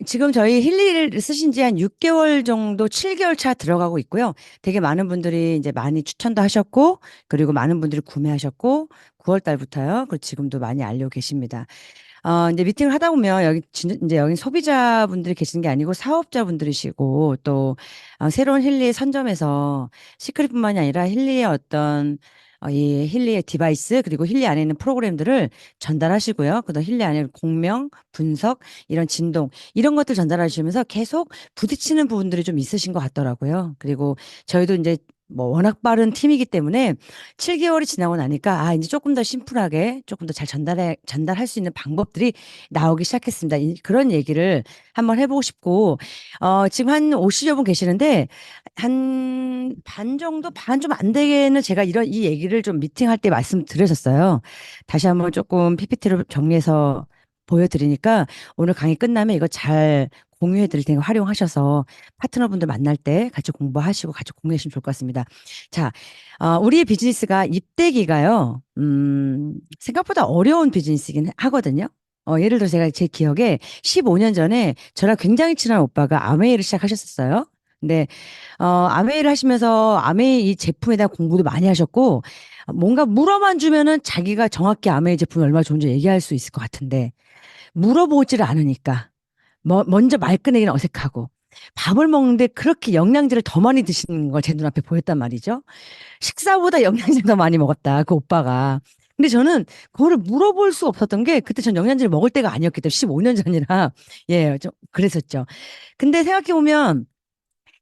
지금 저희 힐리를 쓰신 지 한 6개월 정도, 7개월 차 들어가고 있고요. 되게 많은 분들이 이제 많이 추천도 하셨고, 그리고 많은 분들이 구매하셨고, 9월 달부터요. 그리고 지금도 많이 알려고 계십니다. 이제 미팅을 하다 보면 이제 여기 소비자분들이 계시는 게 아니고 사업자분들이시고 또 새로운 힐리의 선점에서 시크릿뿐만이 아니라 힐리의 이 힐리의 디바이스 그리고 힐리 안에 있는 프로그램들을 전달하시고요. 그다음 힐리 안에 공명, 분석, 이런 진동 이런 것들 전달하시면서 계속 부딪히는 부분들이 좀 있으신 것 같더라고요. 그리고 저희도 이제 뭐 워낙 빠른 팀이기 때문에 7개월이 지나고 나니까 이제 조금 더 심플하게 조금 더 잘 전달할 수 있는 방법들이 나오기 시작했습니다. 그런 얘기를 한번 해보고 싶고, 지금 한 50여 분 계시는데 한 반 정도, 반 좀 안 되게는 제가 이 얘기를 좀 미팅할 때 말씀드렸었어요. 다시 한번 조금 PPT로 정리해서 보여드리니까 오늘 강의 끝나면 이거 잘 공유해 드릴 테니까 활용하셔서 파트너분들 만날 때 같이 공부하시고 같이 공유하시면 좋을 것 같습니다. 자, 우리의 비즈니스가 입대기가요, 생각보다 어려운 비즈니스이긴 하거든요. 예를 들어 제가 제 기억에 15년 전에 저랑 굉장히 친한 오빠가 아메이를 시작하셨었어요. 근데, 아메이를 하시면서 아메이 이 제품에 대한 공부도 많이 하셨고, 뭔가 물어만 주면은 자기가 정확히 아메이 제품이 얼마나 좋은지 얘기할 수 있을 것 같은데, 물어보지를 않으니까. 먼저 말 꺼내기는 어색하고 밥을 먹는데 그렇게 영양제를 더 많이 드시는 걸 제 눈앞에 보였단 말이죠. 식사보다 영양제를 더 많이 먹었다, 그 오빠가. 근데 저는 그거를 물어볼 수 없었던 게 그때 전 영양제를 먹을 때가 아니었기 때문에 15년 전이라 예, 좀 그랬었죠. 근데 생각해보면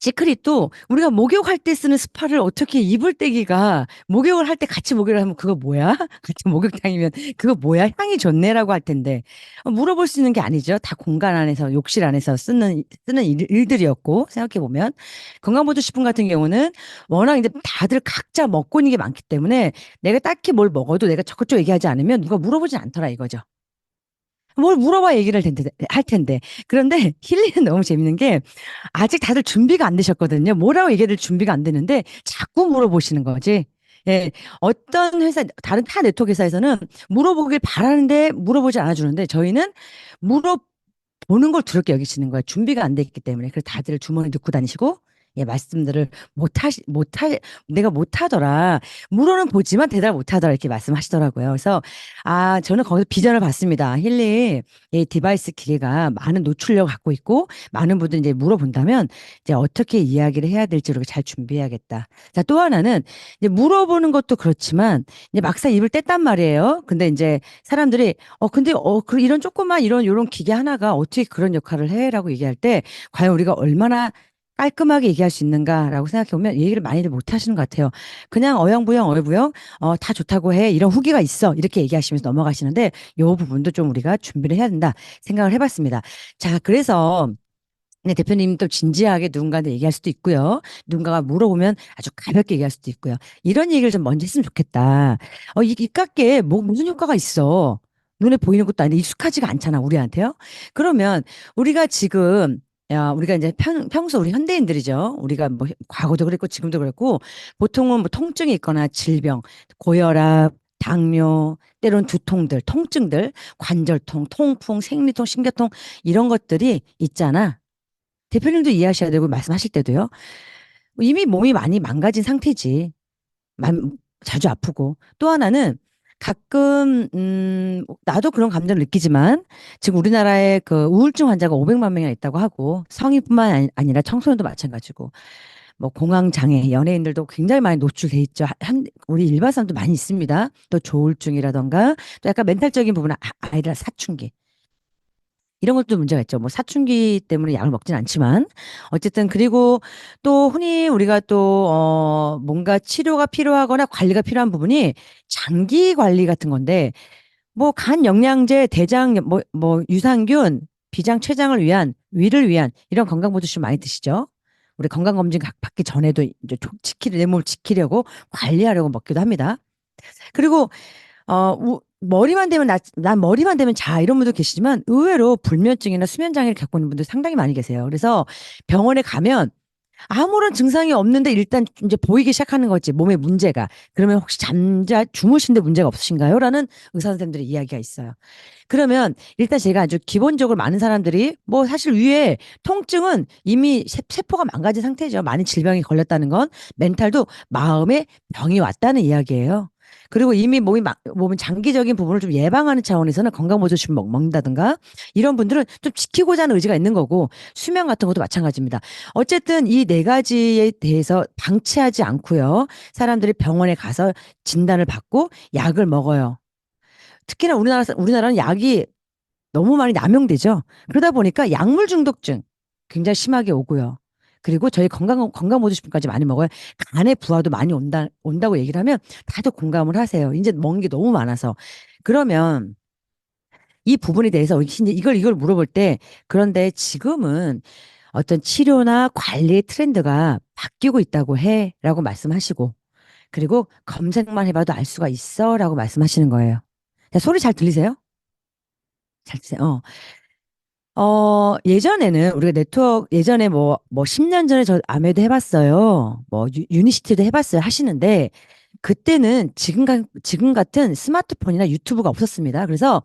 시크릿도 우리가 목욕할 때 쓰는 스파를 어떻게 이불 떼기가 목욕을 할 때 같이 목욕을 하면 그거 뭐야? 같이 목욕탕이면 그거 뭐야? 향이 좋네라고 할 텐데 물어볼 수 있는 게 아니죠. 다 공간 안에서 욕실 안에서 쓰는 일들이었고 생각해 보면 건강보조식품 같은 경우는 워낙 이제 다들 각자 먹고 있는 게 많기 때문에 내가 딱히 뭘 먹어도 내가 적극적으로 얘기하지 않으면 누가 물어보진 않더라 이거죠. 뭘 물어봐 얘기를 할 텐데. 그런데 힐리는 너무 재밌는 게 아직 다들 준비가 안 되셨거든요. 뭐라고 얘기해야 준비가 안 되는데 자꾸 물어보시는 거지. 예, 어떤 회사, 다른 타 네트워크 회사에서는 물어보길 바라는데 물어보지 않아주는데 저희는 물어보는 걸 두렵게 여기시는 거예요. 준비가 안 돼 있기 때문에. 그래서 다들 주머니 넣고 다니시고, 예, 말씀들을 내가 못하더라. 물어는 보지만 대답 못하더라. 이렇게 말씀하시더라고요. 그래서, 저는 거기서 비전을 봤습니다. 힐리, 이 디바이스 기계가 많은 노출력을 갖고 있고, 많은 분들이 이제 물어본다면, 이제 어떻게 이야기를 해야 될지 이렇게 잘 준비해야겠다. 자, 또 하나는, 이제 물어보는 것도 그렇지만, 이제 막상 입을 뗐단 말이에요. 근데 이제 사람들이, 이런 조그만 요런 기계 하나가 어떻게 그런 역할을 해? 라고 얘기할 때, 과연 우리가 얼마나 깔끔하게 얘기할 수 있는가라고 생각해 보면 얘기를 많이들 못 하시는 것 같아요. 그냥 어영부영 어영부영 다 좋다고 해. 이런 후기가 있어. 이렇게 얘기하시면서 넘어가시는데 요 부분도 좀 우리가 준비를 해야 된다 생각을 해봤습니다. 자, 그래서 네, 대표님 또 진지하게 누군가한테 얘기할 수도 있고요. 누군가가 물어보면 아주 가볍게 얘기할 수도 있고요. 이런 얘기를 좀 먼저 했으면 좋겠다. 이 깎게 무슨 효과가 있어? 눈에 보이는 것도 아닌데 익숙하지가 않잖아, 우리한테요. 그러면 우리가 지금 우리가 이제 평소 우리 현대인들이죠. 우리가 뭐 과거도 그랬고 지금도 그랬고 보통은 뭐 통증이 있거나 질병, 고혈압, 당뇨, 때론 두통들, 통증들, 관절통, 통풍, 생리통, 신경통 이런 것들이 있잖아. 대표님도 이해하셔야 되고 말씀하실 때도요. 이미 몸이 많이 망가진 상태지. 자주 아프고. 또 하나는 가끔 나도 그런 감정을 느끼지만 지금 우리나라에 그 우울증 환자가 500만 명이나 있다고 하고 성인뿐만 아니라 청소년도 마찬가지고 뭐 공황 장애 연예인들도 굉장히 많이 노출돼 있죠. 우리 일반 사람도 많이 있습니다. 또 조울증이라던가 또 약간 멘탈적인 부분은 아이들 사춘기 이런 것도 문제가 있죠. 뭐 사춘기 때문에 약을 먹진 않지만 어쨌든 그리고 또 흔히 우리가 또 뭔가 치료가 필요하거나 관리가 필요한 부분이 장기 관리 같은 건데 뭐 간 영양제, 대장 뭐 유산균, 비장 췌장을 위한 위를 위한 이런 건강보조식 많이 드시죠. 우리 건강검진 받기 전에도 이제 내 몸을 지키려고 관리하려고 먹기도 합니다. 그리고 머리만 되면 난 머리만 되면 이런 분도 계시지만 의외로 불면증이나 수면 장애를 겪고 있는 분들 상당히 많이 계세요. 그래서 병원에 가면 아무런 증상이 없는데 일단 이제 보이기 시작하는 거지, 몸에 문제가. 그러면 혹시 주무신데 문제가 없으신가요? 라는 의사 선생님들의 이야기가 있어요. 그러면 일단 제가 아주 기본적으로 많은 사람들이 뭐 사실 위에 통증은 이미 세포가 망가진 상태죠. 많은 질병이 걸렸다는 건 멘탈도 마음에 병이 왔다는 이야기예요. 그리고 이미 몸이 장기적인 부분을 좀 예방하는 차원에서는 건강보조식을 먹는다든가 이런 분들은 좀 지키고자 하는 의지가 있는 거고 수면 같은 것도 마찬가지입니다. 어쨌든 이 네 가지에 대해서 방치하지 않고요. 사람들이 병원에 가서 진단을 받고 약을 먹어요. 특히나 우리나라는 약이 너무 많이 남용되죠. 그러다 보니까 약물 중독증 굉장히 심하게 오고요. 그리고 저희 건강보조식품까지 많이 먹어요. 간의 부하도 많이 온다고 얘기를 하면 다들 공감을 하세요. 이제 먹는 게 너무 많아서. 그러면 이 부분에 대해서 이제 이걸 물어볼 때 그런데 지금은 어떤 치료나 관리의 트렌드가 바뀌고 있다고 해 라고 말씀하시고 그리고 검색만 해봐도 알 수가 있어 라고 말씀하시는 거예요. 자, 소리 잘 들리세요? 잘 들리세요? 예전에는 우리가 예전에 뭐 10년 전에 저 아메도 해봤어요. 뭐 유니시티도 해봤어요. 하시는데, 그때는 지금 같은 스마트폰이나 유튜브가 없었습니다. 그래서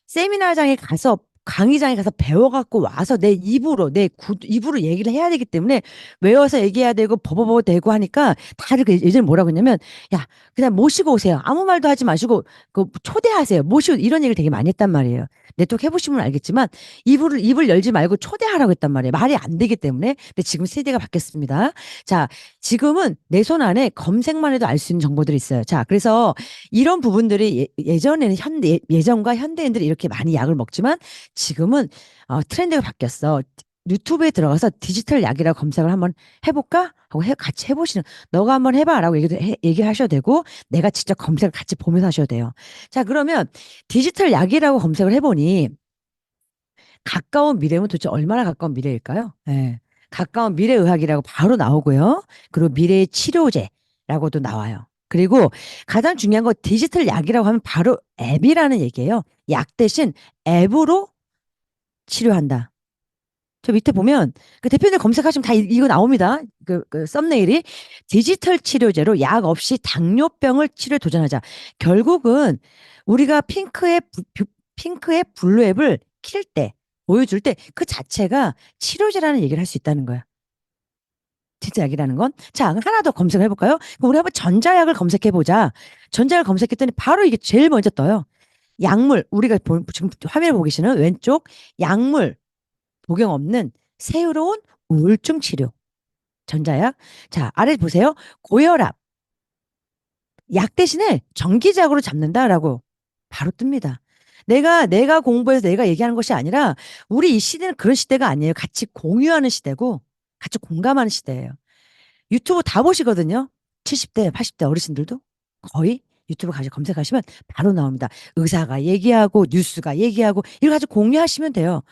세미나장에 가서 강의장에 가서 배워갖고 와서 내 입으로 얘기를 해야 되기 때문에 외워서 얘기해야 되고 버버버 대고 하니까 다들 예전에 뭐라고 했냐면 야 그냥 모시고 오세요. 아무 말도 하지 마시고 그 초대하세요. 모시고 이런 얘기를 되게 많이 했단 말이에요. 네트워크 해보시면 알겠지만 입을 열지 말고 초대하라고 했단 말이에요. 말이 안 되기 때문에. 근데 지금 세대가 바뀌었습니다. 자, 지금은 내 손 안에 검색만 해도 알 수 있는 정보들이 있어요. 자, 그래서 이런 부분들이 예전에는 예전과 현대인들이 이렇게 많이 약을 먹지만 지금은 트렌드가 바뀌었어. 유튜브에 들어가서 디지털 약이라고 검색을 한번 해볼까? 하고 같이 해보시는, 너가 한번 해봐라고 얘기하셔도 되고, 내가 직접 검색을 같이 보면서 하셔도 돼요. 자, 그러면 디지털 약이라고 검색을 해보니, 가까운 미래면 도대체 얼마나 가까운 미래일까요? 예. 가까운 미래의학이라고 바로 나오고요. 그리고 미래의 치료제라고도 나와요. 그리고 가장 중요한 건 디지털 약이라고 하면 바로 앱이라는 얘기예요. 약 대신 앱으로 치료한다. 저 밑에 보면 그 대표님 검색하시면 다 이거 나옵니다. 그 썸네일이 디지털 치료제로 약 없이 당뇨병을 치료에 도전하자. 결국은 우리가 핑크의 블루 앱을 킬 때, 보여줄 때 그 자체가 치료제라는 얘기를 할 수 있다는 거야. 진짜 약이라는 건. 자, 하나 더 검색을 해볼까요? 그럼 우리 한번 전자약을 검색해보자. 전자약을 검색했더니 바로 이게 제일 먼저 떠요. 약물, 우리가 지금 화면에 보고 계시는 왼쪽 약물, 복용 없는 새로운 우울증 치료. 전자약. 자, 아래 보세요. 고혈압. 약 대신에 정기적으로 잡는다라고 바로 뜹니다. 내가 공부해서 내가 얘기하는 것이 아니라 우리 이 시대는 그런 시대가 아니에요. 같이 공유하는 시대고 같이 공감하는 시대예요. 유튜브 다 보시거든요. 70대, 80대 어르신들도 거의 유튜브 가서 검색하시면 바로 나옵니다. 의사가 얘기하고 뉴스가 얘기하고 이걸 가지고 공유하시면 돼요.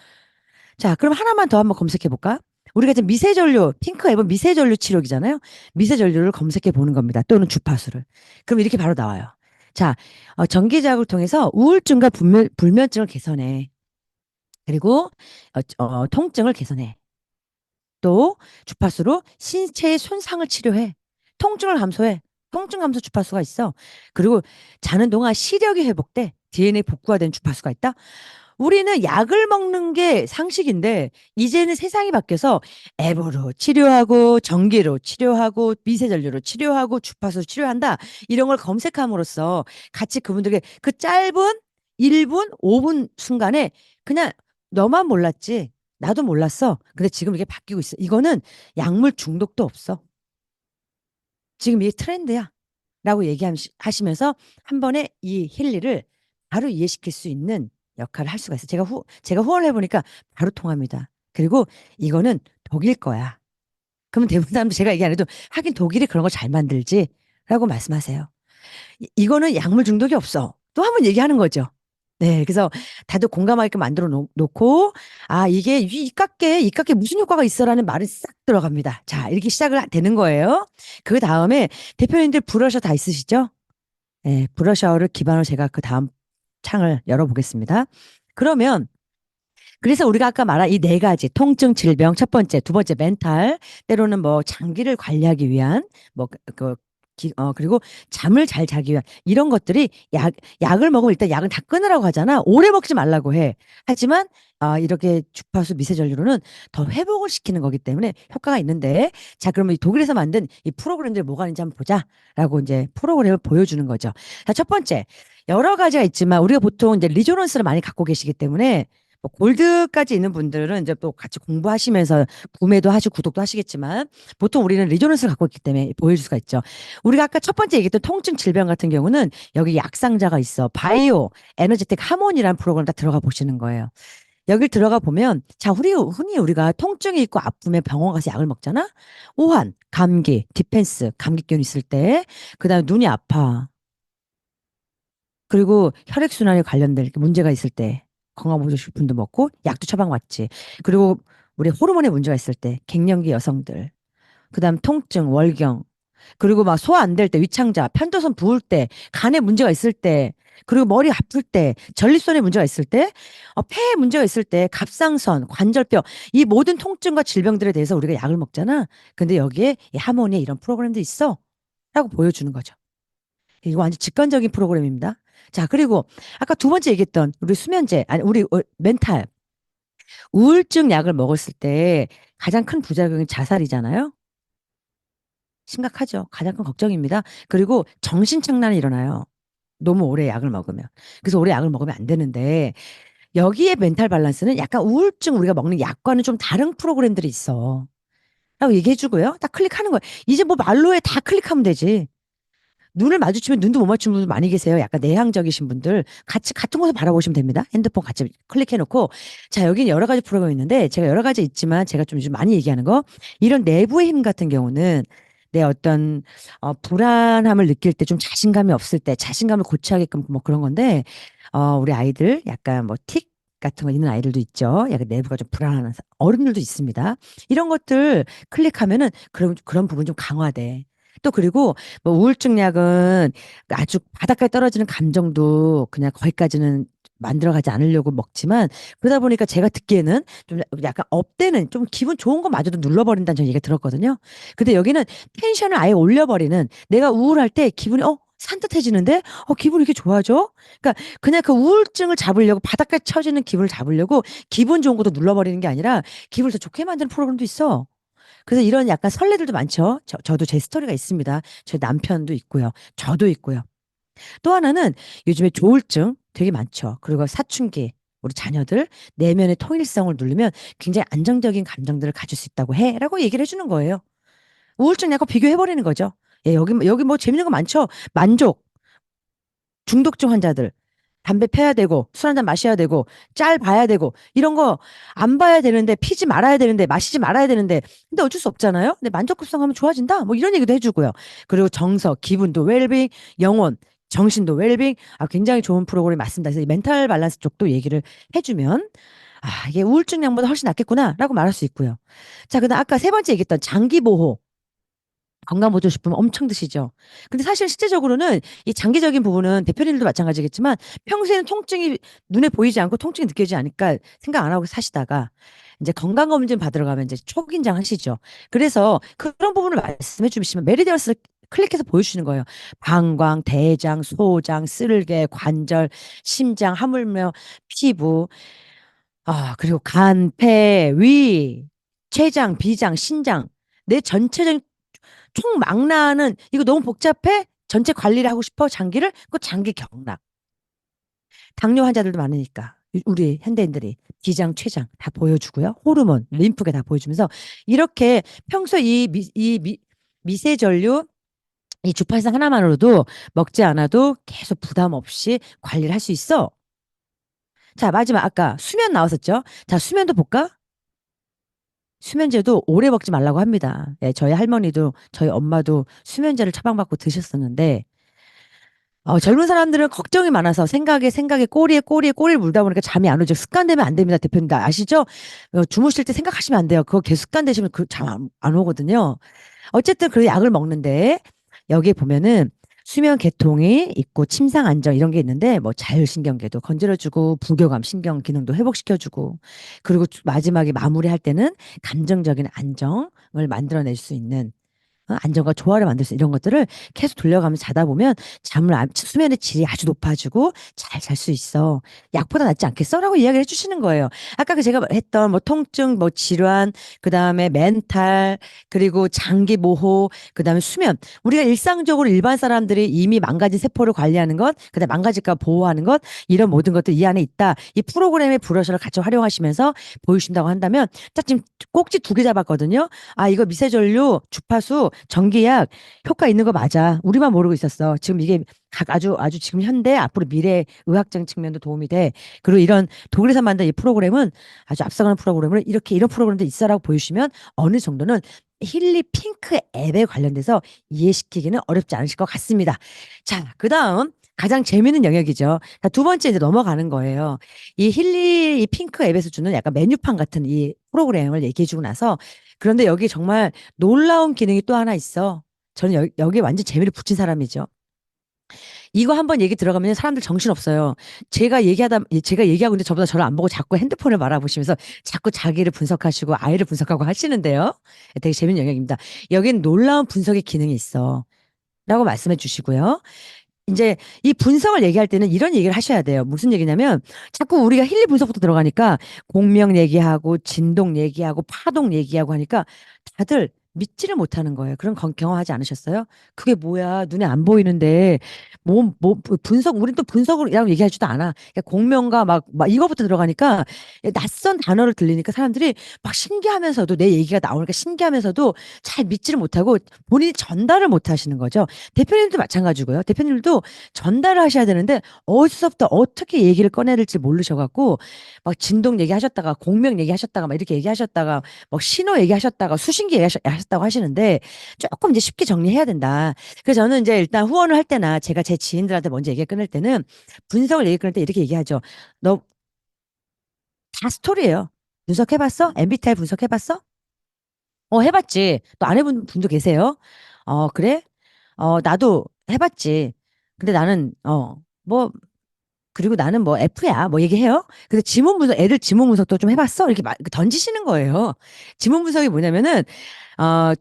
자, 그럼 하나만 더 한번 검색해 볼까? 우리가 지금 미세전류, 핑크 앱은 미세전류 치료기잖아요. 미세전류를 검색해 보는 겁니다. 또는 주파수를. 그럼 이렇게 바로 나와요. 자, 전기자극을 통해서 우울증과 불면증을 개선해. 그리고 통증을 개선해. 또 주파수로 신체의 손상을 치료해. 통증을 감소해. 통증 감소 주파수가 있어. 그리고 자는 동안 시력이 회복돼. DNA 복구화된 주파수가 있다. 우리는 약을 먹는 게 상식인데 이제는 세상이 바뀌어서 앱으로 치료하고 전기로 치료하고 미세전류로 치료하고 주파수로 치료한다. 이런 걸 검색함으로써 같이 그분들에게 그 짧은 1분, 5분 순간에 그냥 너만 몰랐지. 나도 몰랐어. 근데 지금 이게 바뀌고 있어. 이거는 약물 중독도 없어. 지금 이게 트렌드야. 라고 얘기하시면서 한 번에 이 힐리를 바로 이해시킬 수 있는 역할을 할 수가 있어요. 제가 후원을 해보니까 바로 통합니다. 그리고 이거는 독일 거야. 그러면 대부분 사람들 제가 얘기 안 해도 하긴 독일이 그런 거 잘 만들지. 라고 말씀하세요. 이거는 약물 중독이 없어. 또 한 번 얘기하는 거죠. 네, 그래서 다들 공감하게끔 만들어 놓고, 아, 이게 이깎게 무슨 효과가 있어라는 말이 싹 들어갑니다. 자, 이렇게 시작을 되는 거예요. 그 다음에 대표님들 브러셔 다 있으시죠? 네, 브러셔를 기반으로 제가 그 다음 창을 열어보겠습니다. 그러면 그래서 우리가 아까 말한 이 네 가지 통증, 질병, 첫 번째, 두 번째 멘탈, 때로는 뭐 장기를 관리하기 위한 그리고 잠을 잘 자기 위한 이런 것들이 약을 먹으면 일단 약은 다 끊으라고 하잖아. 오래 먹지 말라고 해. 하지만 이렇게 주파수 미세전류로는 더 회복을 시키는 거기 때문에 효과가 있는데 자, 그러면 이 독일에서 만든 이 프로그램들이 뭐가 있는지 한번 보자라고 이제 프로그램을 보여주는 거죠. 자, 첫 번째. 여러 가지가 있지만 우리가 보통 이제 리조넌스를 많이 갖고 계시기 때문에 뭐 골드까지 있는 분들은 이제 또 같이 공부하시면서 구매도 하시고 구독도 하시겠지만 보통 우리는 리조넌스를 갖고 있기 때문에 보여줄 수가 있죠. 우리가 아까 첫 번째 얘기했던 통증 질병 같은 경우는 여기 약상자가 있어. 바이오 에너제틱 하모니라는 프로그램 다 들어가 보시는 거예요. 여길 들어가 보면 자, 우리 흔히 우리가 통증이 있고 아프면 병원 가서 약을 먹잖아. 오한, 감기, 디펜스, 감기균 있을 때, 그다음에 눈이 아파. 그리고 혈액순환에 관련된 이렇게 문제가 있을 때 건강보조식품도 먹고 약도 처방받지. 그리고 우리 호르몬에 문제가 있을 때 갱년기 여성들, 그다음 통증, 월경, 그리고 막 소화 안 될 때, 위창자, 편도선 부을 때, 간에 문제가 있을 때, 그리고 머리 아플 때, 전립선에 문제가 있을 때, 폐에 문제가 있을 때, 갑상선, 관절병, 이 모든 통증과 질병들에 대해서 우리가 약을 먹잖아. 근데 여기에 이 하모니에 이런 프로그램도 있어. 라고 보여주는 거죠. 이거 완전 직관적인 프로그램입니다. 자, 그리고 아까 두 번째 얘기했던 우리 수면제, 아니, 우리 멘탈, 우울증 약을 먹었을 때 가장 큰 부작용이 자살이잖아요. 심각하죠. 가장 큰 걱정입니다. 그리고 정신착란이 일어나요. 너무 오래 약을 먹으면. 그래서 오래 약을 먹으면 안 되는데 여기에 멘탈 밸런스는 약간 우울증 우리가 먹는 약과는 좀 다른 프로그램들이 있어. 라고 얘기해 주고요. 딱 클릭하는 거예요. 이제 뭐 말로 해 다 클릭하면 되지. 눈을 마주치면 눈도 못 맞추는 분들 많이 계세요. 약간 내향적이신 분들. 같이 같은 곳을 바라보시면 됩니다. 핸드폰 같이 클릭해놓고. 자, 여기는 여러 가지 프로그램이 있는데 제가 여러 가지 있지만 제가 좀 요즘 많이 얘기하는 거 이런 내부의 힘 같은 경우는 내 어떤 불안함을 느낄 때 좀 자신감이 없을 때 자신감을 고취하게끔 뭐 그런 건데 우리 아이들 약간 뭐 틱 같은 거 있는 아이들도 있죠. 약간 내부가 좀 불안한 어른들도 있습니다. 이런 것들 클릭하면은 그런 부분 좀 강화돼. 또 그리고 뭐 우울증 약은 아주 바닥까지 떨어지는 감정도 그냥 거기까지는 만들어가지 않으려고 먹지만 그러다 보니까 제가 듣기에는 좀 약간 업되는 좀 기분 좋은 것마저도 눌러버린다는 저 얘기가 들었거든요. 근데 여기는 텐션을 아예 올려버리는 내가 우울할 때 기분이 산뜻해지는데 기분이 이렇게 좋아져? 그러니까 그냥 그 우울증을 잡으려고 바닥까지 쳐지는 기분을 잡으려고 기분 좋은 것도 눌러버리는 게 아니라 기분을 더 좋게 만드는 프로그램도 있어. 그래서 이런 약간 설레들도 많죠. 저도 제 스토리가 있습니다. 제 남편도 있고요. 저도 있고요. 또 하나는 요즘에 조울증 되게 많죠. 그리고 사춘기, 우리 자녀들 내면의 통일성을 누르면 굉장히 안정적인 감정들을 가질 수 있다고 해. 라고 얘기를 해주는 거예요. 우울증 약간 비교해버리는 거죠. 예, 여기 뭐 재밌는 거 많죠. 만족, 중독증 환자들. 담배 펴야 되고, 술 한잔 마셔야 되고, 짤 봐야 되고, 이런 거 안 봐야 되는데, 피지 말아야 되는데, 마시지 말아야 되는데, 근데 어쩔 수 없잖아요? 근데 만족급성하면 좋아진다? 뭐 이런 얘기도 해주고요. 그리고 정서, 기분도 웰빙, 영혼, 정신도 웰빙, 굉장히 좋은 프로그램이 맞습니다. 그래서 이 멘탈 밸런스 쪽도 얘기를 해주면, 이게 우울증 약보다 훨씬 낫겠구나, 라고 말할 수 있고요. 자, 그다음 아까 세 번째 얘기했던 장기보호. 건강보조식품 엄청 드시죠. 근데 사실 실제적으로는 이 장기적인 부분은 대표님들도 마찬가지겠지만 평소에는 통증이 눈에 보이지 않고 통증이 느껴지지 않으니까 생각 안 하고 사시다가 이제 건강검진 받으러 가면 이제 초긴장 하시죠. 그래서 그런 부분을 말씀해 주시면 메리디어스 클릭해서 보여주시는 거예요. 방광, 대장, 소장, 쓸개, 관절, 심장, 하물며, 피부, 그리고 간, 폐, 위, 췌장, 비장, 신장, 내 전체적인 총망라하는 이거 너무 복잡해? 전체 관리를 하고 싶어? 장기를? 그 장기 경락. 당뇨 환자들도 많으니까 우리 현대인들이 기장, 췌장 다 보여주고요. 호르몬, 림프계 다 보여주면서 이렇게 평소 미세전류 이 주파상 하나만으로도 먹지 않아도 계속 부담 없이 관리를 할 수 있어. 자, 마지막 아까 수면 나왔었죠? 자, 수면도 볼까? 수면제도 오래 먹지 말라고 합니다. 예, 저희 할머니도 저희 엄마도 수면제를 처방받고 드셨었는데 젊은 사람들은 걱정이 많아서 생각에 꼬리에 꼬리를 물다 보니까 잠이 안 오죠. 습관되면 안 됩니다. 대표님 다 아시죠? 주무실 때 생각하시면 안 돼요. 그거 계속 습관되시면 그 잠 안 오거든요. 어쨌든 그 약을 먹는데 여기에 보면은 수면 계통이 있고 침상 안정 이런 게 있는데 뭐 자율신경계도 건드려주고 부교감 신경 기능도 회복시켜주고 그리고 마지막에 마무리할 때는 감정적인 안정을 만들어낼 수 있는 안정과 조화를 만들 수 있는 이런 것들을 계속 돌려가면서 자다 보면 수면의 질이 아주 높아지고 잘 잘 수 있어. 약보다 낫지 않겠어? 라고 이야기를 해주시는 거예요. 아까 그 제가 했던 뭐 통증, 뭐 질환, 그 다음에 멘탈, 그리고 장기 모호, 그 다음에 수면. 우리가 일상적으로 일반 사람들이 이미 망가진 세포를 관리하는 것, 그 다음에 망가질까 보호하는 것, 이런 모든 것들 이 안에 있다. 이 프로그램의 브러쉬를 같이 활용하시면서 보여주신다고 한다면, 딱 지금 꼭지 두 개 잡았거든요. 아, 이거 미세전류, 주파수, 전기약 효과 있는 거 맞아. 우리만 모르고 있었어. 지금 이게 아주 지금 현대 앞으로 미래 의학적인 측면도 도움이 돼. 그리고 이런 독일에서 만든 이 프로그램은 아주 앞서가는 프로그램을 이렇게 이런 프로그램도 있어라고 보여주시면 어느 정도는 힐리 핑크 앱에 관련돼서 이해시키기는 어렵지 않으실 것 같습니다. 자, 그다음 가장 재미있는 영역이죠. 자, 두 번째 이제 넘어가는 거예요. 이 힐리 이 핑크 앱에서 주는 약간 메뉴판 같은 이 프로그램을 얘기해주고 나서 그런데 여기 정말 놀라운 기능이 또 하나 있어. 저는 여기에 완전 재미를 붙인 사람이죠. 이거 한번 얘기 들어가면 사람들 정신없어요. 제가 얘기하고 있는데 저보다 저를 안 보고 자꾸 핸드폰을 바라보시면서 자꾸 자기를 분석하시고 아이를 분석하고 하시는데요. 되게 재밌는 영역입니다. 여기는 놀라운 분석의 기능이 있어. 라고 말씀해 주시고요. 이제 이 분석을 얘기할 때는 이런 얘기를 하셔야 돼요. 무슨 얘기냐면 자꾸 우리가 힐리 분석부터 들어가니까 공명 얘기하고 진동 얘기하고 파동 얘기하고 하니까 다들 믿지를 못하는 거예요. 그런 경험하지 않으셨어요? 그게 뭐야? 눈에 안 보이는데 분석 우린 또 분석이라고 얘기하지도 않아. 그러니까 공명과 막 이거부터 들어가니까 낯선 단어를 들리니까 사람들이 막 신기하면서도 내 얘기가 나오니까 신기하면서도 잘 믿지를 못하고 본인이 전달을 못 하시는 거죠. 대표님도 마찬가지고요. 대표님도 전달을 하셔야 되는데 어디서부터 어떻게 얘기를 꺼내야 될지 모르셔갖고 막 진동 얘기하셨다가 공명 얘기하셨다가 막 이렇게 얘기하셨다가 뭐 신호 얘기하셨다가 수신기 얘기하셨다고 하시는데 조금 이제 쉽게 정리해야 된다. 그래서 저는 이제 일단 후원을 할 때나 제가 제 지인들한테 먼저 얘기 끊을 때는 분석을 얘기 끊을 때 이렇게 얘기하죠. 너 다 스토리예요. 분석해봤어? MBTI 분석해봤어? 해봤지. 또 안 해본 분도 계세요? 그래? 나도 해봤지. 근데 나는, 그리고 나는 뭐 F야. 뭐 얘기해요. 근데 애들 지문 분석도 좀 해봤어? 이렇게 던지시는 거예요. 지문 분석이 뭐냐면은,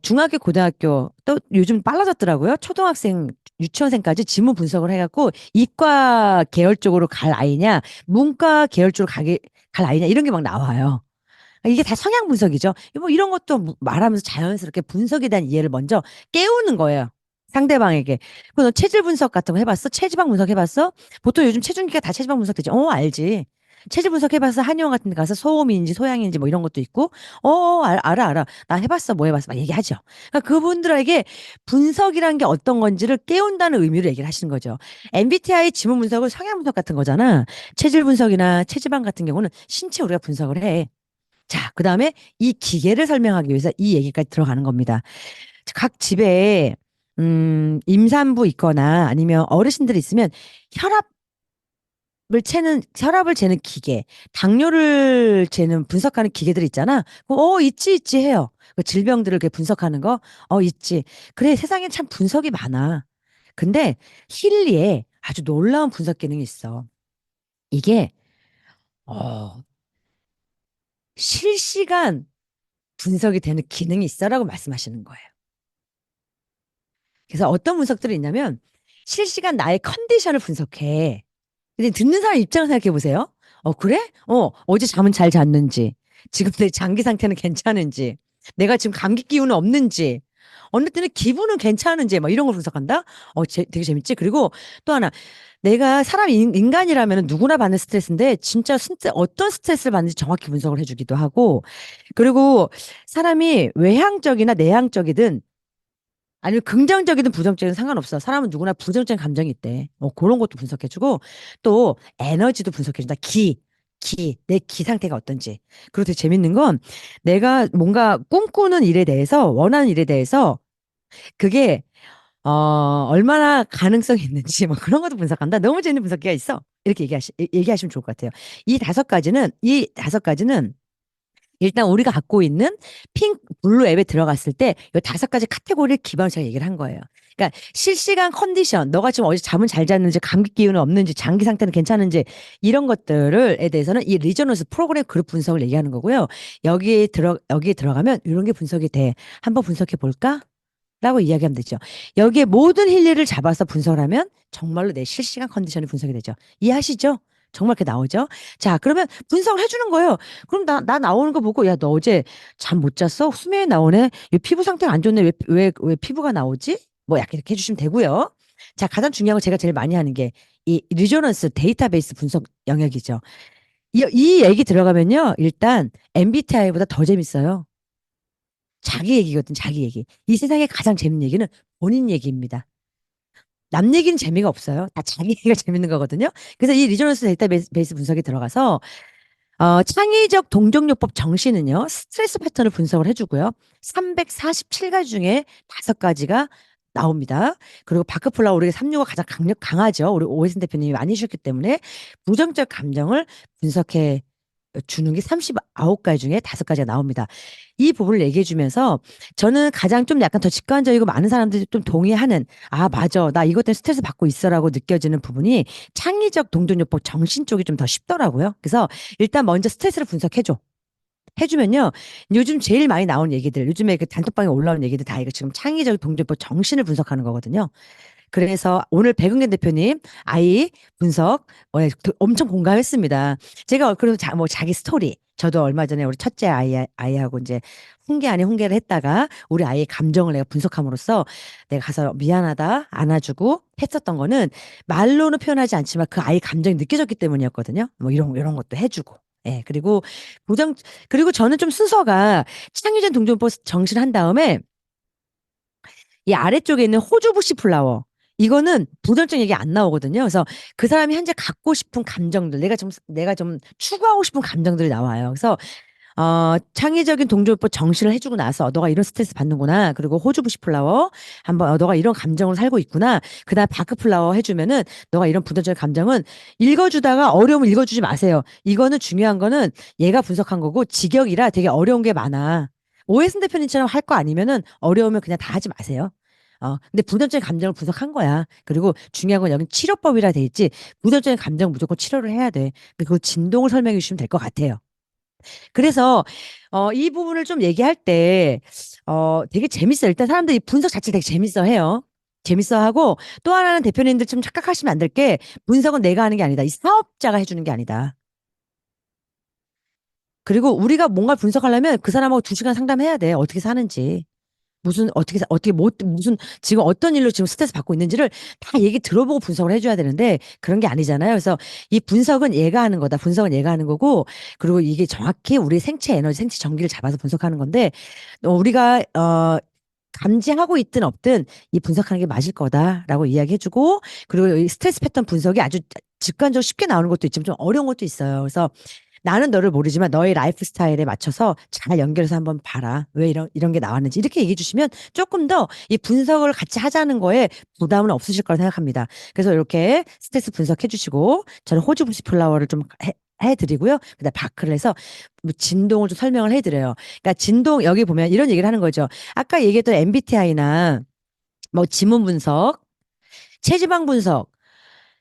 중학교, 고등학교, 또 요즘 빨라졌더라고요. 초등학생, 유치원생까지 지문 분석을 해갖고, 이과 계열 쪽으로 갈 아이냐, 문과 계열 쪽으로 갈 아이냐, 이런 게 막 나와요. 이게 다 성향 분석이죠. 뭐 이런 것도 말하면서 자연스럽게 분석에 대한 이해를 먼저 깨우는 거예요. 상대방에게. 그너 체질 분석 같은 거 해봤어? 체지방 분석 해봤어? 보통 요즘 체중계가 다 체지방 분석되지. 알지. 체질 분석 해봤어? 한의원 같은 데 가서 소음인지 소양인지 뭐 이런 것도 있고. 알아. 나 해봤어. 뭐 해봤어? 막 얘기하죠. 그러니까 그분들에게 분석이란 게 어떤 건지를 깨운다는 의미로 얘기를 하시는 거죠. MBTI 지문 분석은 성향 분석 같은 거잖아. 체질 분석이나 체지방 같은 경우는 신체 우리가 분석을 해. 자, 그 다음에 이 기계를 설명하기 위해서 이 얘기까지 들어가는 겁니다. 각 집에, 임산부 있거나 아니면 어르신들이 있으면 혈압을 재는 기계, 당뇨를 재는 분석하는 기계들 있잖아. 있지 해요. 그 질병들을 이렇게 분석하는 거, 있지. 그래, 세상에 참 분석이 많아. 근데 힐리에 아주 놀라운 분석 기능이 있어. 이게, 어, 실시간 분석이 되는 기능이 있어라고 말씀하시는 거예요. 그래서 어떤 분석들이 있냐면 실시간 나의 컨디션을 분석해. 근데 듣는 사람 입장을 생각해 보세요. 그래? 어제 잠은 잘 잤는지, 지금 내 장기 상태는 괜찮은지, 내가 지금 감기 기운은 없는지, 어느 때는 기분은 괜찮은지, 막 이런 걸 분석한다? 되게 재밌지? 그리고 또 하나, 내가 인간이라면 누구나 받는 스트레스인데, 진짜 어떤 스트레스를 받는지 정확히 분석을 해주기도 하고, 그리고 사람이 외향적이나 내향적이든 아니면 긍정적이든 부정적이든 상관없어. 사람은 누구나 부정적인 감정이 있대. 그런 것도 분석해주고 또 에너지도 분석해준다. 내 기 상태가 어떤지. 그리고 되게 재밌는 건 내가 뭔가 꿈꾸는 일에 대해서 원하는 일에 대해서 그게 얼마나 가능성이 있는지 뭐 그런 것도 분석한다. 너무 재밌는 분석기가 있어. 이렇게 얘기하시면 좋을 것 같아요. 이 다섯 가지는 일단 우리가 갖고 있는 블루 앱에 들어갔을 때 이 다섯 가지 카테고리를 기반으로 제가 얘기를 한 거예요. 그러니까 실시간 컨디션, 너가 지금 어제 잠은 잘 잤는지, 감기 기운은 없는지, 장기 상태는 괜찮은지, 이런 것들에 대해서는 이 리저너스 프로그램 그룹 분석을 얘기하는 거고요. 여기에 들어가면 이런 게 분석이 돼. 한번 분석해 볼까? 라고 이야기하면 되죠. 여기에 모든 힐리를 잡아서 분석을 하면 정말로 내 실시간 컨디션이 분석이 되죠. 이해하시죠? 정말 그렇게 나오죠? 자, 그러면 분석을 해주는 거예요. 그럼 나 나오는 거 보고, 야, 너 어제 잠 못 잤어? 수면이 나오네? 이 피부 상태가 안 좋네? 왜 피부가 나오지? 뭐 약간 이렇게 해주시면 되고요. 자, 가장 중요한 건 제가 제일 많이 하는 게 이 리조넌스 데이터베이스 분석 영역이죠. 이 얘기 들어가면요. 일단 MBTI보다 더 재밌어요. 자기 얘기거든, 자기 얘기. 이 세상에 가장 재밌는 얘기는 본인 얘기입니다. 남 얘기는 재미가 없어요. 다 자기 얘기가 재밌는 거거든요. 그래서 이 리저널스 데이터베이스 분석에 들어가서 창의적 동종요법 정시는요, 스트레스 패턴을 분석을 해주고요. 347가지 중에 5가지가 나옵니다. 그리고 바크플라워 우리가 삼류가 가장 강하죠. 우리 오해진 대표님이 많이 해주셨기 때문에 부정적 감정을 분석해 주는 게 39가지 중에 5가지가 나옵니다. 이 부분을 얘기해 주면서 저는 가장 좀 약간 더 직관적이고 많은 사람들이 좀 동의하는, 아, 맞아. 나 이것 때문에 스트레스 받고 있어라고 느껴지는 부분이 창의적 동종요법 정신 쪽이 좀 더 쉽더라고요. 그래서 일단 먼저 스트레스를 분석해 줘. 해주면요. 요즘 제일 많이 나오는 얘기들, 요즘에 그 단톡방에 올라오는 얘기들 다 이거 지금 창의적 동종요법 정신을 분석하는 거거든요. 그래서 오늘 백은ген 대표님 아이 분석 엄청 공감했습니다. 제가 그래도 뭐 자기 스토리 저도 얼마 전에 우리 첫째 아이하고 이제 훈계 아닌 훈계를 했다가 우리 아이의 감정을 내가 분석함으로써 내가 가서 미안하다 안아주고 했었던 거는 말로는 표현하지 않지만 그 아이 감정이 느껴졌기 때문이었거든요. 뭐 이런 것도 해주고. 예, 그리고 저는 좀 순서가 창의적 동종법 정신을 한 다음에 이 아래쪽에 있는 호주부시 플라워. 이거는 부정적 얘기 안 나오거든요. 그래서 그 사람이 현재 갖고 싶은 감정들, 내가 좀 추구하고 싶은 감정들이 나와요. 그래서 창의적인 동조법 정시를 해주고 나서 너가 이런 스트레스 받는구나. 그리고 호주부시 플라워 한번 너가 이런 감정을 살고 있구나. 그다음 바크 플라워 해주면은 너가 이런 부정적인 감정은 읽어주다가 어려우면 읽어주지 마세요. 이거는 중요한 거는 얘가 분석한 거고 직역이라 되게 어려운 게 많아. 오해순 대표님처럼 할 거 아니면은 어려우면 그냥 다 하지 마세요. 근데 부정적인 감정을 분석한 거야. 그리고 중요한 건 여기 치료법이라 돼 있지. 부정적인 감정 무조건 치료를 해야 돼. 그 진동을 설명해 주시면 될 것 같아요. 그래서 이 부분을 좀 얘기할 때 되게 재밌어요. 일단 사람들이 분석 자체를 되게 재밌어 해요. 재밌어 하고 또 하나는 대표님들 좀 착각하시면 안 될 게 분석은 내가 하는 게 아니다. 이 사업자가 해주는 게 아니다. 그리고 우리가 뭔가 분석하려면 그 사람하고 2시간 상담해야 돼. 어떻게 사는지. 무슨, 지금 어떤 일로 지금 스트레스 받고 있는지를 다 얘기 들어보고 분석을 해줘야 되는데 그런 게 아니잖아요. 그래서 이 분석은 얘가 하는 거다. 분석은 얘가 하는 거고, 그리고 이게 정확히 우리 생체 에너지, 생체 전기를 잡아서 분석하는 건데, 우리가, 감지하고 있든 없든 이 분석하는 게 맞을 거다라고 이야기해주고, 그리고 이 스트레스 패턴 분석이 아주 직관적으로 쉽게 나오는 것도 있지만 좀 어려운 것도 있어요. 그래서 나는 너를 모르지만 너의 라이프 스타일에 맞춰서 잘 연결해서 한번 봐라. 왜 이런 게 나왔는지. 이렇게 얘기해 주시면 조금 더 이 분석을 같이 하자는 거에 부담은 없으실 거라 생각합니다. 그래서 이렇게 스트레스 분석해 주시고, 저는 호주부시 플라워를 좀 해드리고요. 그다음 바크를 해서 뭐 진동을 좀 설명을 해드려요. 그러니까 진동, 여기 보면 이런 얘기를 하는 거죠. 아까 얘기했던 MBTI나 뭐 지문 분석, 체지방 분석,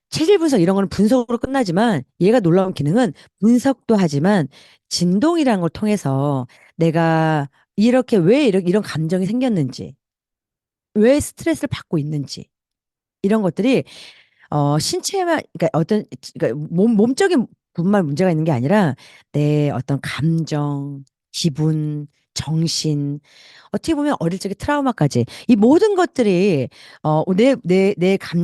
체질 분석 이런 거는 분석으로 끝나지만 얘가 놀라운 기능은 분석도 하지만 진동이라는 걸 통해서 내가 이렇게 왜 이런 감정이 생겼는지, 왜 스트레스를 받고 있는지 이런 것들이 신체만, 그러니까 그러니까 몸적인 부분만 문제가 있는 게 아니라 내 어떤 감정, 기분, 정신, 어떻게 보면 어릴 적의 트라우마까지 이 모든 것들이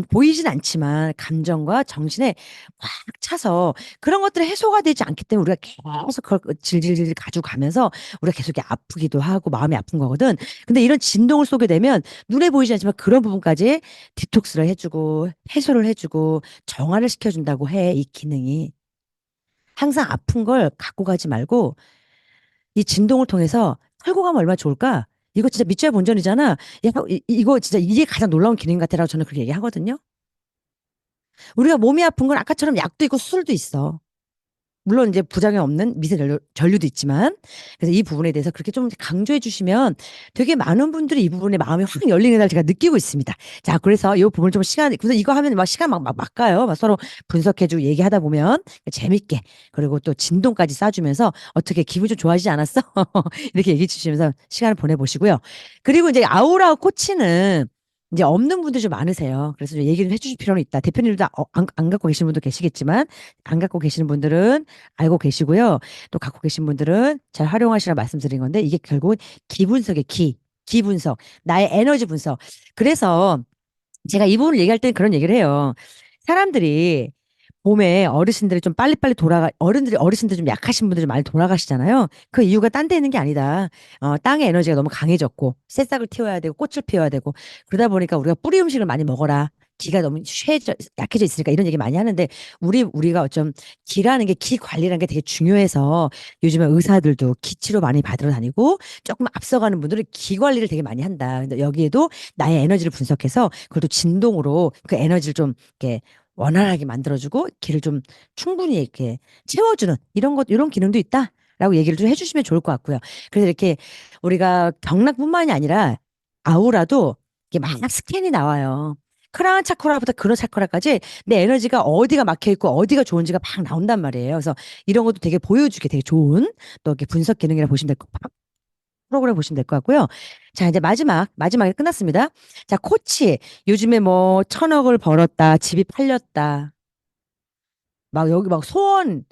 보이진 않지만 감정과 정신에 꽉 차서 그런 것들이 해소가 되지 않기 때문에 우리가 계속 그걸 질질질 가지고 가면서 우리가 계속 이렇게 아프기도 하고 마음이 아픈 거거든. 근데 이런 진동을 쏘게 되면 눈에 보이지 않지만 그런 부분까지 디톡스를 해주고 해소를 해주고 정화를 시켜준다고 해, 이 기능이. 항상 아픈 걸 갖고 가지 말고 이 진동을 통해서 털고 가면 얼마나 좋을까? 이거 진짜 밑줄의 본전이잖아. 야, 이거 진짜 이게 가장 놀라운 기능 같아라고 저는 그렇게 얘기하거든요. 우리가 몸이 아픈 건 아까처럼 약도 있고 수술도 있어. 물론 이제 부작용 없는 미세 전류도 있지만 그래서 이 부분에 대해서 그렇게 좀 강조해 주시면 되게 많은 분들이 이 부분에 마음이 확 열리는 걸 제가 느끼고 있습니다. 자, 그래서 이 부분을 좀 그래서 이거 하면 막 시간 막 가요. 막 서로 분석해주고 얘기하다 보면 재밌게 그리고 또 진동까지 쏴주면서 어떻게 기분 좀 좋아지지 않았어? 이렇게 얘기해 주시면서 시간을 보내보시고요. 그리고 이제 아우라 코치는 이제 없는 분들이 좀 많으세요. 그래서 좀 얘기를 해주실 필요는 있다. 대표님도 안 갖고 계신 분도 계시겠지만 안 갖고 계시는 분들은 알고 계시고요. 또 갖고 계신 분들은 잘 활용하시라 말씀드린 건데 이게 결국은 기분석의 기분석, 나의 에너지 분석. 그래서 제가 이 부분을 얘기할 때는 그런 얘기를 해요. 사람들이 봄에 어르신들이 좀 빨리빨리 어르신들 좀 약하신 분들이 많이 돌아가시잖아요. 그 이유가 딴 데 있는 게 아니다. 땅의 에너지가 너무 강해졌고, 새싹을 틔워야 되고, 꽃을 피워야 되고, 그러다 보니까 우리가 뿌리 음식을 많이 먹어라. 기가 너무 약해져 있으니까 이런 얘기 많이 하는데, 우리가 어쩜 기 관리라는 게 되게 중요해서 요즘에 의사들도 기치료 많이 받으러 다니고, 조금 앞서가는 분들은 기 관리를 되게 많이 한다. 근데 여기에도 나의 에너지를 분석해서, 그것도 진동으로 그 에너지를 좀 이렇게 원활하게 만들어주고 기를 좀 충분히 이렇게 채워주는 이런 기능도 있다라고 얘기를 좀 해주시면 좋을 것 같고요. 그래서 이렇게 우리가 경락뿐만이 아니라 아우라도 이게 막 스캔이 나와요. 크라운 차크라부터 그런 차크라까지 내 에너지가 어디가 막혀 있고 어디가 좋은지가 막 나온단 말이에요. 그래서 이런 것도 되게 보여주기 되게 좋은 또 이렇게 분석 기능이라 보시면 될 것, 프로그램 보시면 될 것 같고요. 자, 이제 마지막에 끝났습니다. 자, 코치. 요즘에 뭐, 1,000억을 벌었다. 집이 팔렸다. 막 여기 막 소원,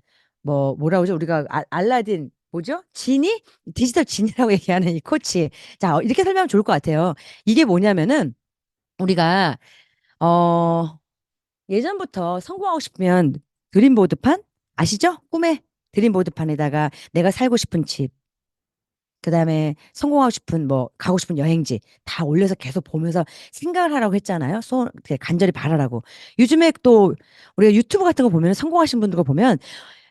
뭐라 그러죠? 우리가 알라딘, 뭐죠? 지니? 디지털 지니라고 얘기하는 이 코치. 자, 이렇게 설명하면 좋을 것 같아요. 이게 뭐냐면은, 우리가, 어, 예전부터 성공하고 싶으면 드림보드판? 아시죠? 꿈의 드림보드판에다가 내가 살고 싶은 집, 그다음에 성공하고 싶은 뭐 가고 싶은 여행지 다 올려서 계속 보면서 생각을 하라고 했잖아요. 간절히 바라라고. 요즘에 또 우리가 유튜브 같은 거 보면 성공하신 분들 거 보면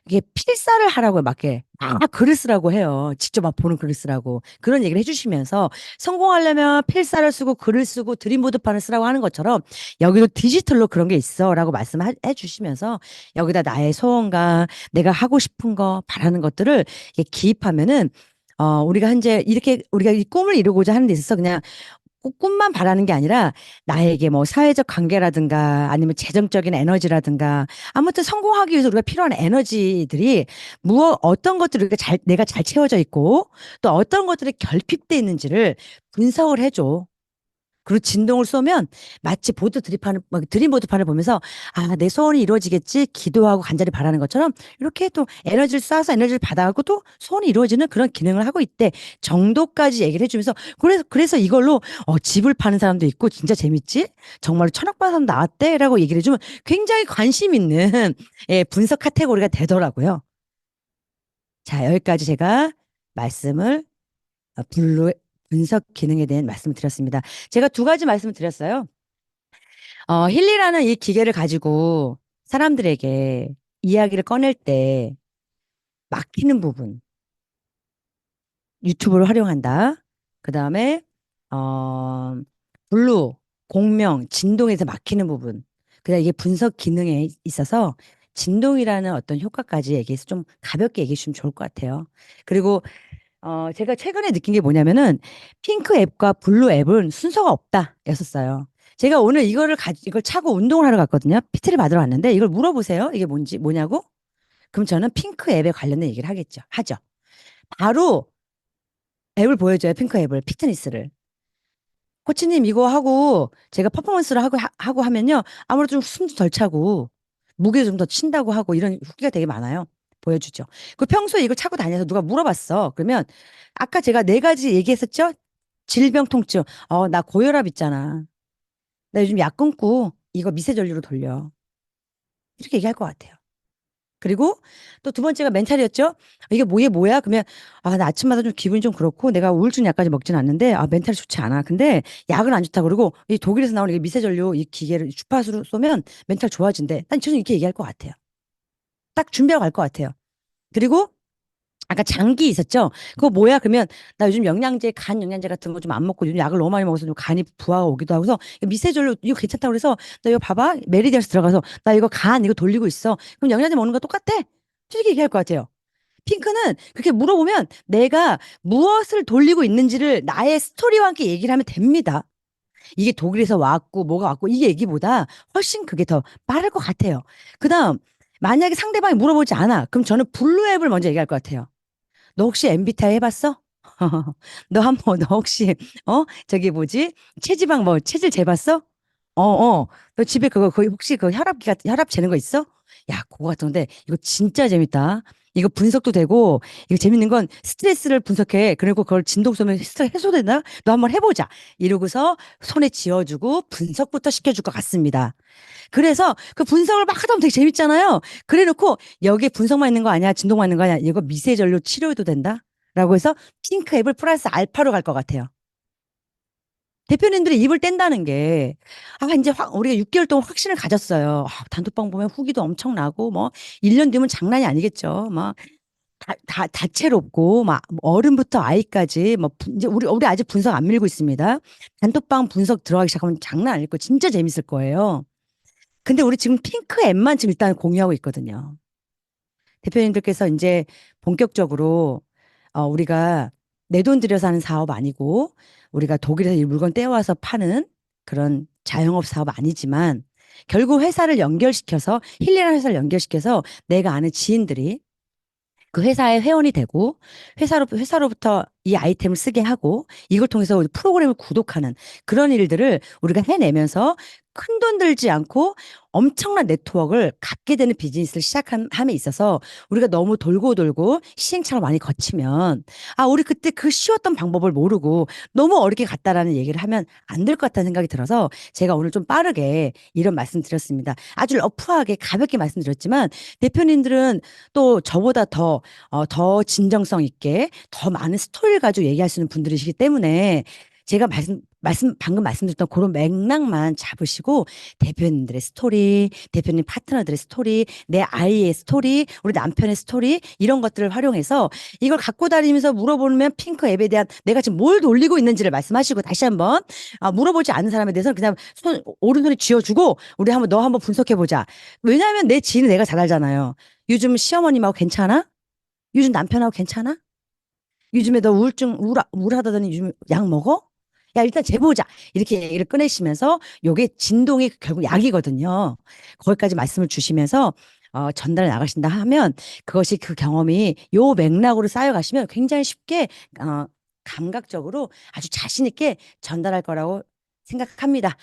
이게 필사를 하라고 막게 글을 쓰라고 해요. 직접 막 보는 글을 쓰라고. 그런 얘기를 해주시면서 성공하려면 필사를 쓰고 글을 쓰고 드림보드판을 쓰라고 하는 것처럼 여기도 디지털로 그런 게 있어라고 말씀해 주시면서 여기다 나의 소원과 내가 하고 싶은 거 바라는 것들을 이렇게 기입하면은 우리가 현재 이렇게 우리가 이 꿈을 이루고자 하는 데 있어서 그냥 꼭 꿈만 바라는 게 아니라 나에게 뭐 사회적 관계라든가 아니면 재정적인 에너지라든가 아무튼 성공하기 위해서 우리가 필요한 에너지들이 어떤 것들을 내가 잘 채워져 있고 또 어떤 것들이 결핍돼 있는지를 분석을 해줘. 그리고 진동을 쏘면 마치 드림보드판을 보면서 아, 내 소원이 이루어지겠지 기도하고 간절히 바라는 것처럼 이렇게 또 에너지를 쏴서 에너지를 받아가고 또 소원이 이루어지는 그런 기능을 하고 있대 정도까지 얘기를 해주면서 그래서 이걸로 집을 파는 사람도 있고 진짜 재밌지? 정말로 1,000억 받은 사람 나왔대라고 얘기를 해주면 굉장히 관심 있는 예, 분석 카테고리가 되더라고요. 자, 여기까지 제가 말씀을 블루 분석 기능에 대한 말씀을 드렸습니다. 제가 두 가지 말씀을 드렸어요. 힐리라는 이 기계를 가지고 사람들에게 이야기를 꺼낼 때 막히는 부분, 유튜브를 활용한다. 그 다음에, 어, 블루, 공명, 진동에서 막히는 부분. 그다음 이게 분석 기능에 있어서 진동이라는 어떤 효과까지 얘기해서 좀 가볍게 얘기해 주시면 좋을 것 같아요. 그리고 제가 최근에 느낀 게 뭐냐면은 핑크 앱과 블루 앱은 순서가 없다 였었어요. 제가 오늘 이걸 차고 운동을 하러 갔거든요. PT를 받으러 왔는데 이걸 물어보세요. 이게 뭐냐고? 그럼 저는 핑크 앱에 관련된 얘기를 하죠. 바로 앱을 보여줘요. 핑크 앱을, 피트니스를. 코치님 이거 하고 제가 퍼포먼스를 하고 하면요. 아무래도 좀 숨도 덜 차고 무게 좀 더 친다고 하고 이런 후기가 되게 많아요. 보여주죠. 그 평소에 이걸 차고 다녀서 누가 물어봤어. 그러면 아까 제가 네 가지 얘기했었죠? 질병 통증. 나 고혈압 있잖아. 나 요즘 약 끊고 이거 미세전류로 돌려. 이렇게 얘기할 것 같아요. 그리고 또 두 번째가 멘탈이었죠? 이게 뭐야? 그러면, 나 아침마다 좀 기분이 좀 그렇고, 내가 우울증 약까지 먹진 않는데, 멘탈이 좋지 않아. 근데 약은 안 좋다. 그러고, 이 독일에서 나오는 이 미세전류 이 기계를 주파수로 쏘면 멘탈 좋아진대. 난 저는 이렇게 얘기할 것 같아요. 딱 준비하고 갈 것 같아요. 그리고 아까 장기 있었죠? 그거 뭐야? 그러면 나 요즘 간 영양제 같은 거 좀 안 먹고 요즘 약을 너무 많이 먹어서 좀 간이 부하가 오기도 하고서 미세전류 이거 괜찮다고 그래서 나 이거 봐봐. 메리디안스 들어가서 나 이거 이거 돌리고 있어. 그럼 영양제 먹는 거 똑같아? 솔직히 얘기할 것 같아요. 핑크는 그렇게 물어보면 내가 무엇을 돌리고 있는지를 나의 스토리와 함께 얘기를 하면 됩니다. 이게 독일에서 왔고 뭐가 왔고 이 얘기보다 훨씬 그게 더 빠를 것 같아요. 그다음 만약에 상대방이 물어보지 않아. 그럼 저는 블루 앱을 먼저 얘기할 것 같아요. 너 혹시 MBTI 해봤어? 너 혹시 저기 뭐지 체지방 뭐 체질 재봤어? 너 집에 그거 거의 혹시 그 혈압기 같은 혈압 재는 거 있어? 야, 그거 같은데 이거 진짜 재밌다. 이거 분석도 되고 이거 재밌는 건 스트레스를 분석해. 그리고 그걸 진동 쏘면 스트레스 해소되나? 너 한번 해보자. 이러고서 손에 쥐어주고 분석부터 시켜줄 것 같습니다. 그래서 그 분석을 막 하다 보면 되게 재밌잖아요. 그래 놓고 여기에 분석만 있는 거 아니야? 진동만 있는 거 아니야? 이거 미세전류 치료해도 된다? 라고 해서 핑크 앱을 플러스 알파로 갈 것 같아요. 대표님들이 입을 뗀다는 게, 이제 우리가 6개월 동안 확신을 가졌어요. 단톡방 보면 후기도 엄청 나고, 뭐, 1년 뒤면 장난이 아니겠죠. 막, 다채롭고, 막, 어른부터 아이까지, 뭐, 이제 우리 아직 분석 안 밀고 있습니다. 단톡방 분석 들어가기 시작하면 장난 아닐 거 진짜 재밌을 거예요. 근데 우리 지금 핑크 앱만 지금 일단 공유하고 있거든요. 대표님들께서 이제 본격적으로 우리가 내 돈 들여서 하는 사업 아니고 우리가 독일에서 이 물건 떼와서 파는 그런 자영업 사업 아니지만 결국 회사를 연결시켜서 힐링한 회사를 연결시켜서 내가 아는 지인들이 그 회사의 회원이 되고 회사로부터 이 아이템을 쓰게 하고 이걸 통해서 프로그램을 구독하는 그런 일들을 우리가 해내면서 큰 돈 들지 않고 엄청난 네트워크를 갖게 되는 비즈니스를 시작함에 있어서 우리가 너무 돌고 돌고 시행착오를 많이 거치면 우리 그때 그 쉬웠던 방법을 모르고 너무 어렵게 갔다라는 얘기를 하면 안 될 것 같다는 생각이 들어서 제가 오늘 좀 빠르게 이런 말씀 드렸습니다. 아주 러프하게 가볍게 말씀드렸지만 대표님들은 또 저보다 더 진정성 있게 더 많은 스토리를 가지고 얘기할 수 있는 분들이시기 때문에 제가 방금 말씀드렸던 그런 맥락만 잡으시고 대표님들의 스토리, 대표님 파트너들의 스토리, 내 아이의 스토리, 우리 남편의 스토리 이런 것들을 활용해서 이걸 갖고 다니면서 물어보면 핑크 앱에 대한 내가 지금 뭘 돌리고 있는지를 말씀하시고 다시 한번 물어보지 않는 사람에 대해서는 그냥 오른손에 쥐어주고 우리 너 한번 분석해 보자. 왜냐하면 내 지인은 내가 잘 알잖아요. 요즘 시어머님하고 괜찮아? 요즘 남편하고 괜찮아? 요즘에 너 우울하다더니 요즘 약 먹어? 야, 일단 재보자. 이렇게 얘기를 꺼내시면서 요게 진동이 결국 약이거든요. 거기까지 말씀을 주시면서 전달해 나가신다 하면 그것이 그 경험이 요 맥락으로 쌓여가시면 굉장히 쉽게 감각적으로 아주 자신 있게 전달할 거라고 생각합니다.